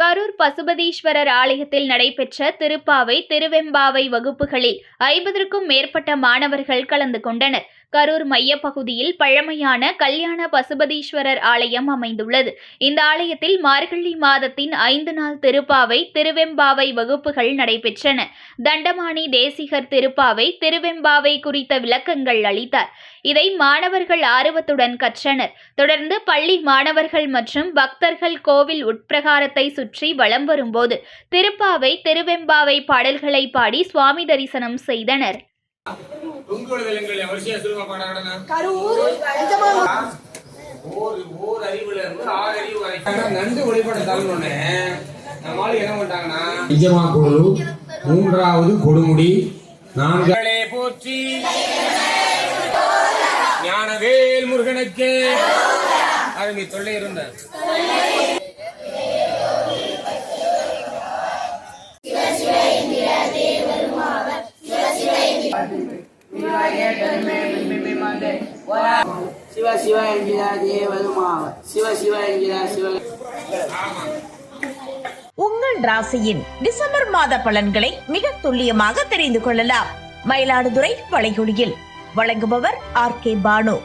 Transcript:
கரூர் பசுபதீஸ்வரர் ஆலயத்தில் நடைபெற்ற திருப்பாவை, திருவெம்பாவை வகுப்புகளில் 50க்கும் மேற்பட்ட மாணவர்கள் கலந்து கொண்டனர். கரூர் மையப்பகுதியில் பழமையான கல்யாண பசுபதீஸ்வரர் ஆலயம் அமைந்துள்ளது. இந்த ஆலயத்தில் மார்கழி மாதத்தின் 5 நாள் திருப்பாவை, திருவெம்பாவை வகுப்புகள் நடைபெற்றன. தண்டமாணி தேசிகர் திருப்பாவை, திருவெம்பாவை குறித்த விளக்கங்கள் அளித்தார். இதை மாணவர்கள் ஆர்வத்துடன் கற்றனர். தொடர்ந்து பள்ளி மாணவர்கள் மற்றும் பக்தர்கள் கோவில் உட்பிரகாரத்தை சுற்றி வலம் வரும்போது திருப்பாவை, திருவெம்பாவை பாடல்களை பாடி சுவாமி தரிசனம் செய்தனர். மூன்றாவது கொடுமுடி நான்காலே போற்றி ஞானவேல் முருகனுக்கு அருமை தொல்லை இருந்த சிவ சிவ என்கிற தேவருமாவ சிவ சிவ என்கிற சிவ. உங்கள் ராசியின் டிசம்பர் மாத பலன்களை மிக துல்லியமாக தெரிந்து கொள்ளலாம். மயிலாடுதுறை வளைகுடியில் வழங்குபவர் RK பானு.